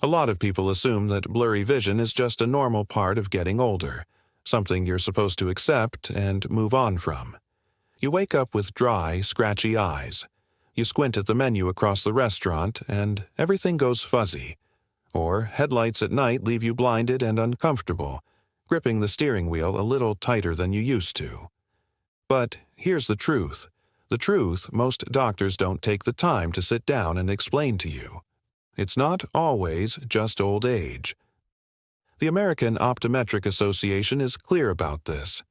A lot of people assume that blurry vision is just a normal part of getting older, something you're supposed to accept and move on from. You wake up with dry, scratchy eyes. You squint at the menu across the restaurant, and everything goes fuzzy. Or headlights at night leave you blinded and uncomfortable, gripping the steering wheel a little tighter than you used to. But here's the truth. The truth most doctors don't take the time to sit down and explain to you. It's not always just old age. The American Optometric Association is clear about this.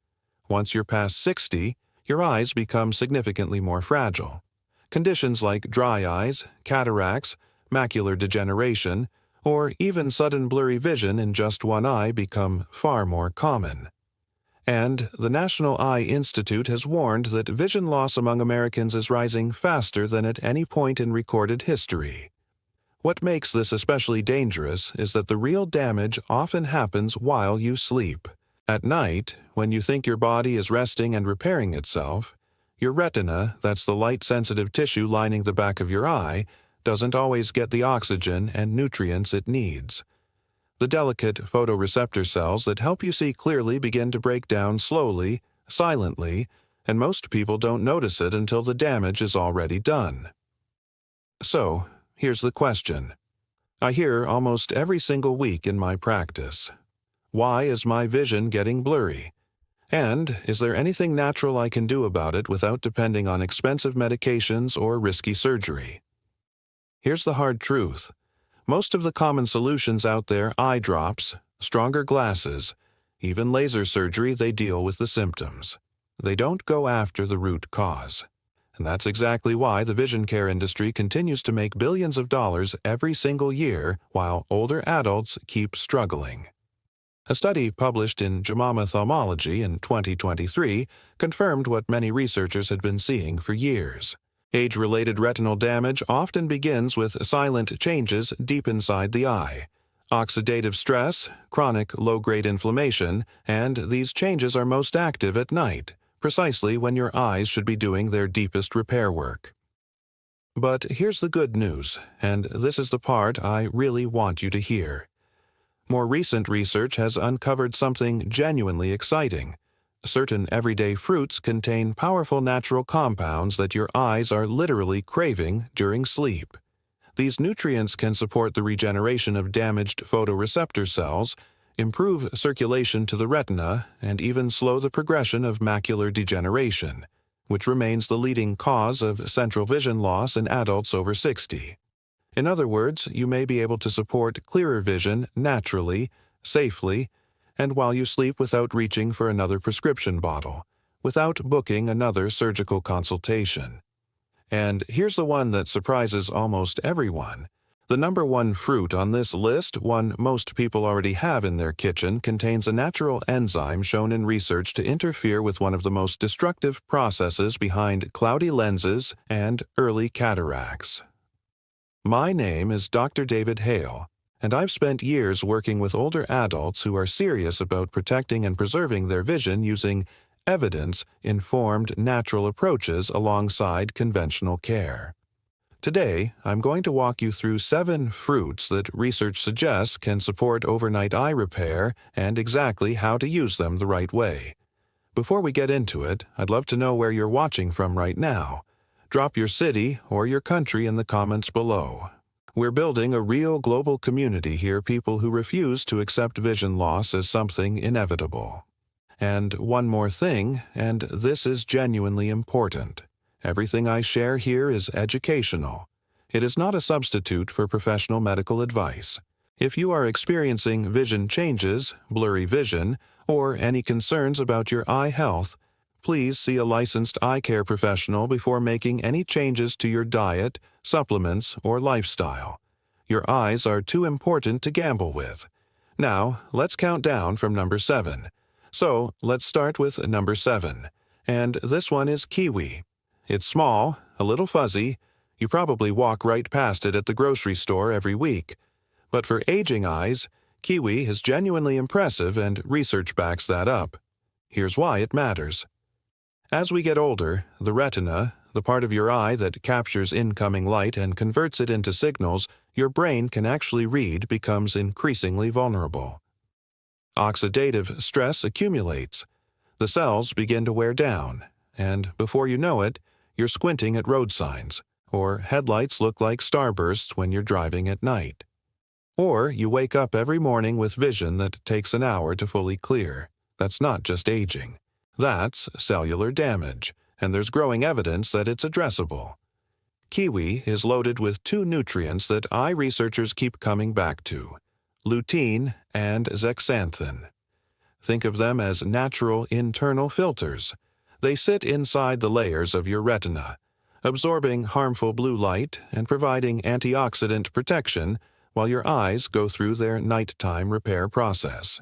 Once you're past 60, your eyes become significantly more fragile. Conditions like dry eyes, cataracts, macular degeneration, or even sudden blurry vision in just one eye become far more common. And the National Eye Institute has warned that vision loss among Americans is rising faster than at any point in recorded history. What makes this especially dangerous is that the real damage often happens while you sleep. At night, when you think your body is resting and repairing itself, your retina, that's the light-sensitive tissue lining the back of your eye, doesn't always get the oxygen and nutrients it needs. The delicate photoreceptor cells that help you see clearly begin to break down slowly, silently, and most people don't notice it until the damage is already done. So, here's the question. I hear almost every single week in my practice. Why is my vision getting blurry? And is there anything natural I can do about it without depending on expensive medications or risky surgery? Here's the hard truth. Most of the common solutions out there, eye drops, stronger glasses, even laser surgery, they deal with the symptoms. They don't go after the root cause. And that's exactly why the vision care industry continues to make billions of dollars every single year while older adults keep struggling. A study published in JAMA Ophthalmology in 2023 confirmed what many researchers had been seeing for years. Age-related retinal damage often begins with silent changes deep inside the eye. Oxidative stress, chronic low-grade inflammation, and these changes are most active at night, precisely when your eyes should be doing their deepest repair work. But here's the good news, and this is the part I really want you to hear. More recent research has uncovered something genuinely exciting. Certain everyday fruits contain powerful natural compounds that your eyes are literally craving during sleep. These nutrients can support the regeneration of damaged photoreceptor cells, improve circulation to the retina, and even slow the progression of macular degeneration, which remains the leading cause of central vision loss in adults over 60. In other words, you may be able to support clearer vision naturally, safely, and while you sleep without reaching for another prescription bottle, without booking another surgical consultation. And here's the one that surprises almost everyone. The number one fruit on this list, one most people already have in their kitchen, contains a natural enzyme shown in research to interfere with one of the most destructive processes behind cloudy lenses and early cataracts. My name is Dr. David Hale, and I've spent years working with older adults who are serious about protecting and preserving their vision using evidence-informed natural approaches alongside conventional care. Today, I'm going to walk you through 7 fruits that research suggests can support overnight eye repair and exactly how to use them the right way. Before we get into it, I'd love to know where you're watching from right now. Drop your city or your country in the comments below. We're building a real global community here, people who refuse to accept vision loss as something inevitable. And one more thing, and this is genuinely important. Everything I share here is educational. It is not a substitute for professional medical advice. If you are experiencing vision changes, blurry vision, or any concerns about your eye health, please see a licensed eye care professional before making any changes to your diet, supplements, or lifestyle. Your eyes are too important to gamble with. Now, let's count down from number 7. So, let's start with number 7. And this one is Kiwi. It's small, a little fuzzy. You probably walk right past it at the grocery store every week. But for aging eyes, Kiwi is genuinely impressive and research backs that up. Here's why it matters. As we get older, the retina, the part of your eye that captures incoming light and converts it into signals, your brain can actually read becomes increasingly vulnerable. Oxidative stress accumulates. The cells begin to wear down, and before you know it, you're squinting at road signs, or headlights look like starbursts when you're driving at night. Or you wake up every morning with vision that takes an hour to fully clear. That's not just aging. That's cellular damage, and there's growing evidence that it's addressable. Kiwi is loaded with two nutrients that eye researchers keep coming back to: lutein and zeaxanthin. Think of them as natural internal filters. They sit inside the layers of your retina, absorbing harmful blue light and providing antioxidant protection while your eyes go through their nighttime repair process.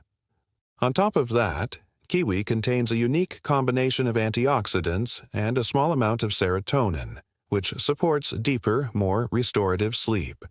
On top of that, kiwi contains a unique combination of antioxidants and a small amount of serotonin, which supports deeper, more restorative sleep.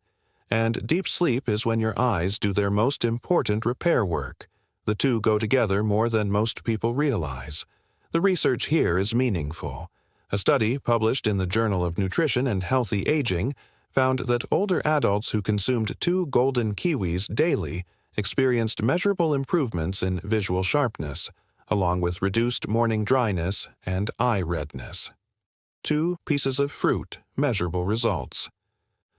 And deep sleep is when your eyes do their most important repair work. The two go together more than most people realize. The research here is meaningful. A study published in the Journal of Nutrition and Healthy Aging found that older adults who consumed 2 golden kiwis daily experienced measurable improvements in visual sharpness, along with reduced morning dryness and eye redness. 2 pieces of fruit, measurable results.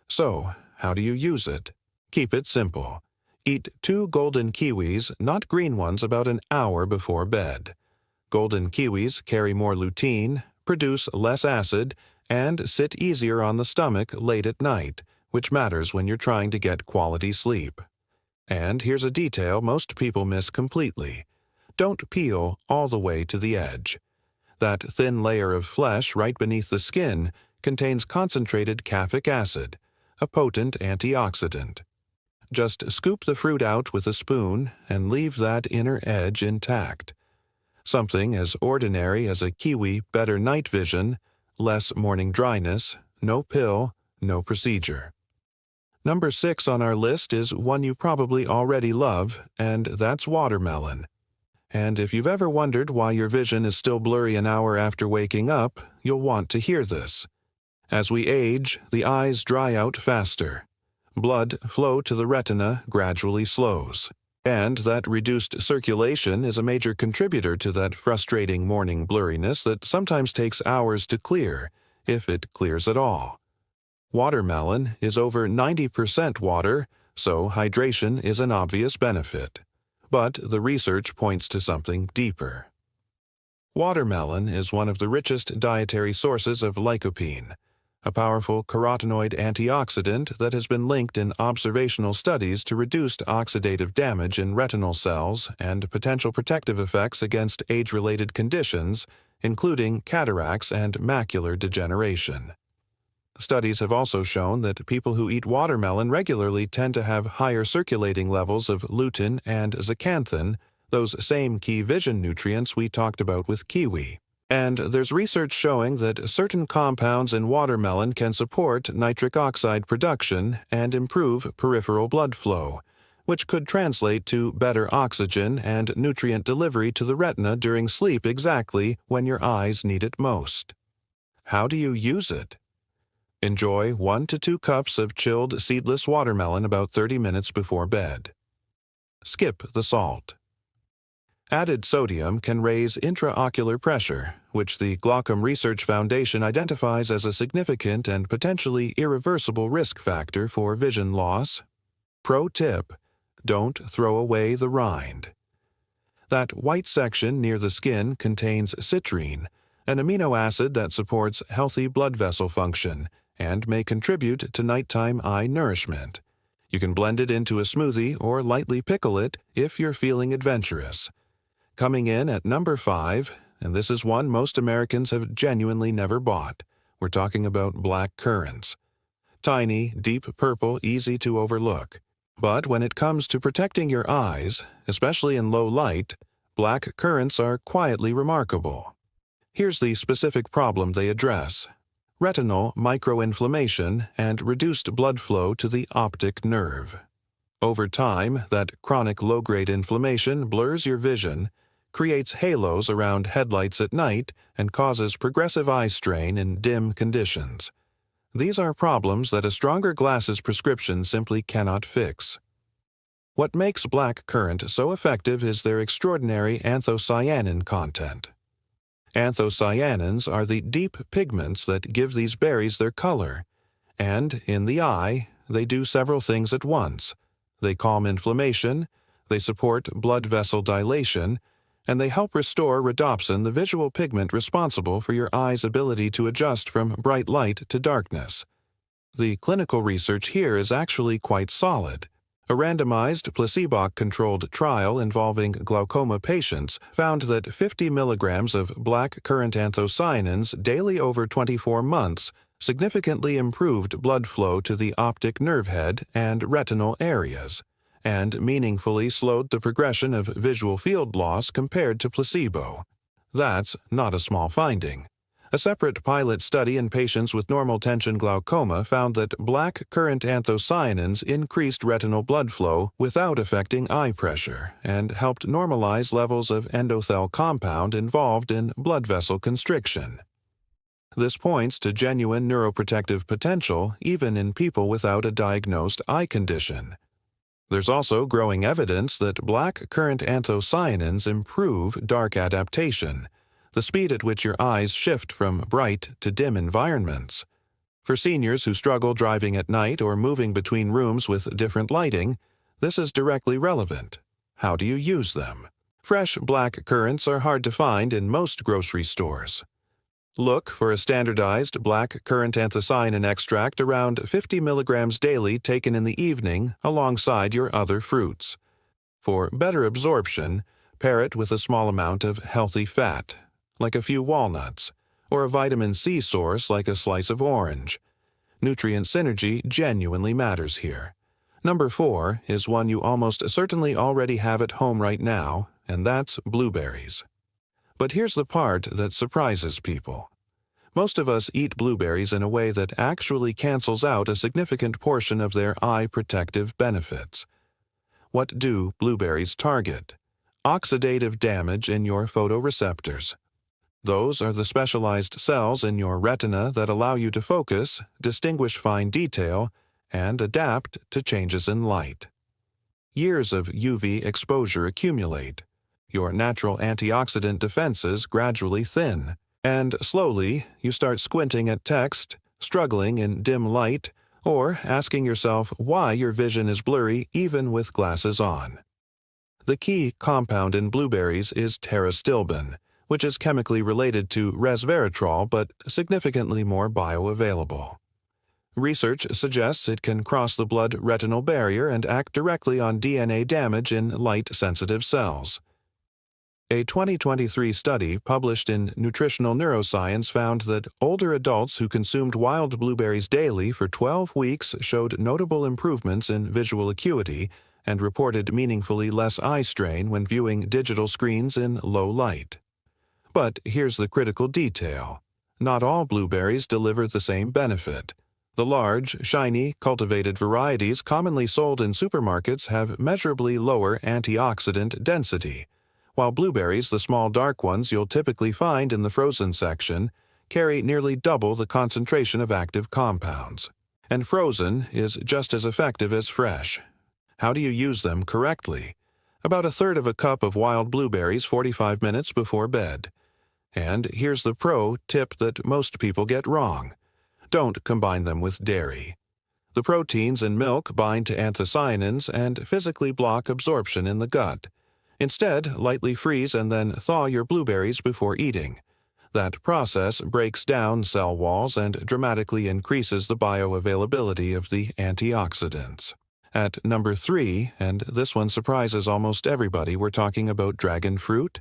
So, how do you use it? Keep it simple. Eat 2 golden kiwis, not green ones, about an hour before bed. Golden kiwis carry more lutein, produce less acid, and sit easier on the stomach late at night, which matters when you're trying to get quality sleep. And here's a detail most people miss completely. Don't peel all the way to the edge. That thin layer of flesh right beneath the skin contains concentrated caffeic acid, a potent antioxidant. Just scoop the fruit out with a spoon and leave that inner edge intact. Something as ordinary as a kiwi better night vision, less morning dryness, no pill, no procedure. Number 6 on our list is one you probably already love, and that's watermelon. And if you've ever wondered why your vision is still blurry an hour after waking up, you'll want to hear this. As we age, the eyes dry out faster. Blood flow to the retina gradually slows. And that reduced circulation is a major contributor to that frustrating morning blurriness that sometimes takes hours to clear, if it clears at all. Watermelon is over 90% water, so hydration is an obvious benefit. But the research points to something deeper. Watermelon is one of the richest dietary sources of lycopene, a powerful carotenoid antioxidant that has been linked in observational studies to reduced oxidative damage in retinal cells and potential protective effects against age-related conditions, including cataracts and macular degeneration. Studies have also shown that people who eat watermelon regularly tend to have higher circulating levels of lutein and zeaxanthin, those same key vision nutrients we talked about with kiwi. And there's research showing that certain compounds in watermelon can support nitric oxide production and improve peripheral blood flow, which could translate to better oxygen and nutrient delivery to the retina during sleep exactly when your eyes need it most. How do you use it? Enjoy 1 to 2 cups of chilled seedless watermelon about 30 minutes before bed. Skip the salt. Added sodium can raise intraocular pressure, which the Glaucom Research Foundation identifies as a significant and potentially irreversible risk factor for vision loss. Pro tip: don't throw away the rind. That white section near the skin contains citrine, an amino acid that supports healthy blood vessel function and may contribute to nighttime eye nourishment. You can blend it into a smoothie or lightly pickle it if you're feeling adventurous. Coming in at number 5, and this is one most Americans have genuinely never bought. We're talking about black currants. Tiny, deep purple, easy to overlook. But when it comes to protecting your eyes, especially in low light, black currants are quietly remarkable. Here's the specific problem they address: retinal microinflammation and reduced blood flow to the optic nerve. Over time, that chronic low-grade inflammation blurs your vision, creates halos around headlights at night, and causes progressive eye strain in dim conditions. These are problems that a stronger glasses prescription simply cannot fix. What makes black currant so effective is their extraordinary anthocyanin content. Anthocyanins are the deep pigments that give these berries their color, and in the eye, they do several things at once. They calm inflammation, they support blood vessel dilation, and they help restore rhodopsin, the visual pigment responsible for your eye's ability to adjust from bright light to darkness. The clinical research here is actually quite solid. A randomized, placebo-controlled trial involving glaucoma patients found that 50 milligrams of black currant anthocyanins daily over 24 months significantly improved blood flow to the optic nerve head and retinal areas, and meaningfully slowed the progression of visual field loss compared to placebo. That's not a small finding. A separate pilot study in patients with normal tension glaucoma found that black currant anthocyanins increased retinal blood flow without affecting eye pressure and helped normalize levels of endothel compound involved in blood vessel constriction. This points to genuine neuroprotective potential even in people without a diagnosed eye condition. There's also growing evidence that black currant anthocyanins improve dark adaptation, the speed at which your eyes shift from bright to dim environments. For seniors who struggle driving at night or moving between rooms with different lighting, this is directly relevant. How do you use them? Fresh black currants are hard to find in most grocery stores. Look for a standardized black currant anthocyanin extract around 50 milligrams daily taken in the evening alongside your other fruits. For better absorption, pair it with a small amount of healthy fat, like a few walnuts, or a vitamin C source like a slice of orange. Nutrient synergy genuinely matters here. Number 4 is one you almost certainly already have at home right now, and that's blueberries. But here's the part that surprises people. Most of us eat blueberries in a way that actually cancels out a significant portion of their eye protective benefits. What do blueberries target? Oxidative damage in your photoreceptors. Those are the specialized cells in your retina that allow you to focus, distinguish fine detail, and adapt to changes in light. Years of UV exposure accumulate. Your natural antioxidant defenses gradually thin, and slowly you start squinting at text, struggling in dim light, or asking yourself why your vision is blurry even with glasses on. The key compound in blueberries is pterostilbin, which is chemically related to resveratrol but significantly more bioavailable. Research suggests it can cross the blood-retinal barrier and act directly on DNA damage in light-sensitive cells. A 2023 study published in Nutritional Neuroscience found that older adults who consumed wild blueberries daily for 12 weeks showed notable improvements in visual acuity and reported meaningfully less eye strain when viewing digital screens in low light. But here's the critical detail. Not all blueberries deliver the same benefit. The large, shiny, cultivated varieties commonly sold in supermarkets have measurably lower antioxidant density, while blueberries, the small dark ones you'll typically find in the frozen section, carry nearly double the concentration of active compounds. And frozen is just as effective as fresh. How do you use them correctly? About a third of a cup of wild blueberries 45 minutes before bed. And here's the pro tip that most people get wrong. Don't combine them with dairy. The proteins in milk bind to anthocyanins and physically block absorption in the gut. Instead, lightly freeze and then thaw your blueberries before eating. That process breaks down cell walls and dramatically increases the bioavailability of the antioxidants. At number 3, and this one surprises almost everybody, we're talking about dragon fruit.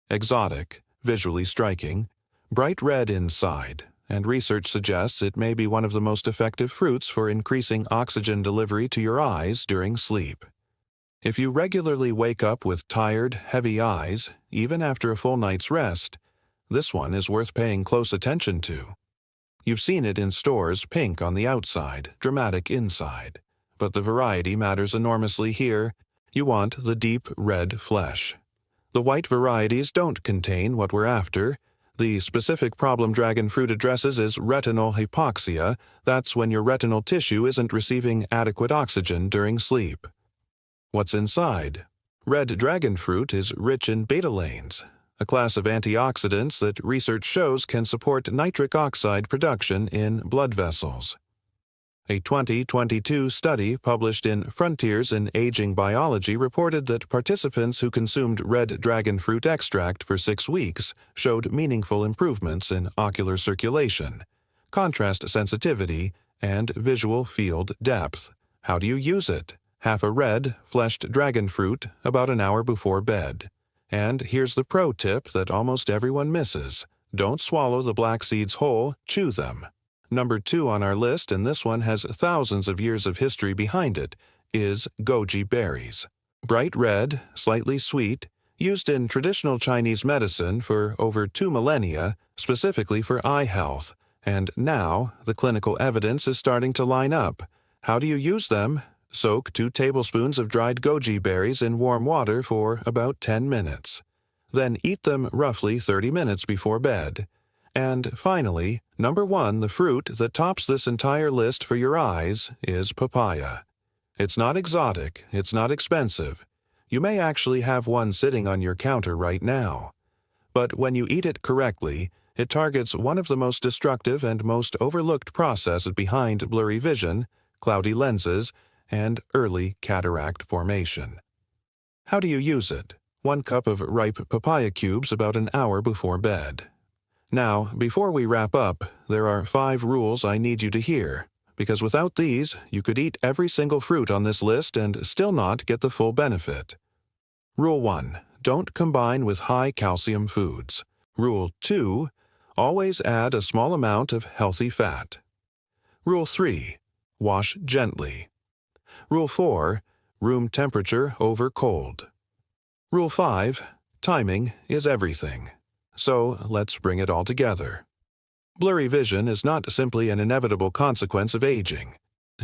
Exotic, visually striking, bright red inside, and research suggests it may be one of the most effective fruits for increasing oxygen delivery to your eyes during sleep. If you regularly wake up with tired, heavy eyes, even after a full night's rest, this one is worth paying close attention to. You've seen it in stores, pink on the outside, dramatic inside. But the variety matters enormously here. You want the deep red flesh. The white varieties don't contain what we're after. The specific problem dragon fruit addresses is retinal hypoxia. That's when your retinal tissue isn't receiving adequate oxygen during sleep. What's inside? Red dragon fruit is rich in betalains, a class of antioxidants that research shows can support nitric oxide production in blood vessels. A 2022 study published in Frontiers in Aging Biology reported that participants who consumed red dragon fruit extract for 6 weeks showed meaningful improvements in ocular circulation, contrast sensitivity, and visual field depth. How do you use it? Half a red, fleshed dragon fruit about an hour before bed. And here's the pro tip that almost everyone misses. Don't swallow the black seeds whole, chew them. Number 2 on our list, and this one has thousands of years of history behind it, is Goji berries. Bright red, slightly sweet, used in traditional Chinese medicine for over 2 millennia, specifically for eye health. And now, the clinical evidence is starting to line up. How do you use them? Soak 2 tablespoons of dried goji berries in warm water for about 10 minutes. Then eat them roughly 30 minutes before bed. And finally, number 1, the fruit that tops this entire list for your eyes is papaya. It's not exotic, it's not expensive. You may actually have one sitting on your counter right now. But when you eat it correctly, it targets one of the most destructive and most overlooked processes behind blurry vision, cloudy lenses, and early cataract formation. How do you use it? 1 cup of ripe papaya cubes about an hour before bed. Now, before we wrap up, there are 5 rules I need you to hear, because without these, you could eat every single fruit on this list and still not get the full benefit. Rule 1. Don't combine with high calcium foods. Rule 2. Always add a small amount of healthy fat. Rule 3. Wash gently. Rule 4. Room temperature over cold. Rule 5. Timing is everything. So let's bring it all together. Blurry vision is not simply an inevitable consequence of aging.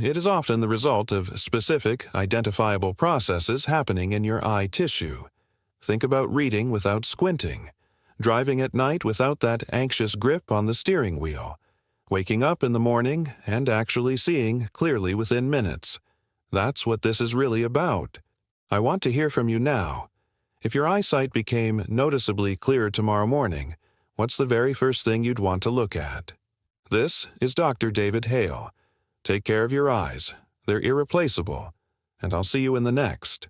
It is often the result of specific, identifiable processes happening in your eye tissue. Think about reading without squinting, driving at night without that anxious grip on the steering wheel, waking up in the morning and actually seeing clearly within minutes. That's what this is really about. I want to hear from you now. If your eyesight became noticeably clearer tomorrow morning, what's the very first thing you'd want to look at? This is Dr. David Hale. Take care of your eyes. They're irreplaceable. And I'll see you in the next.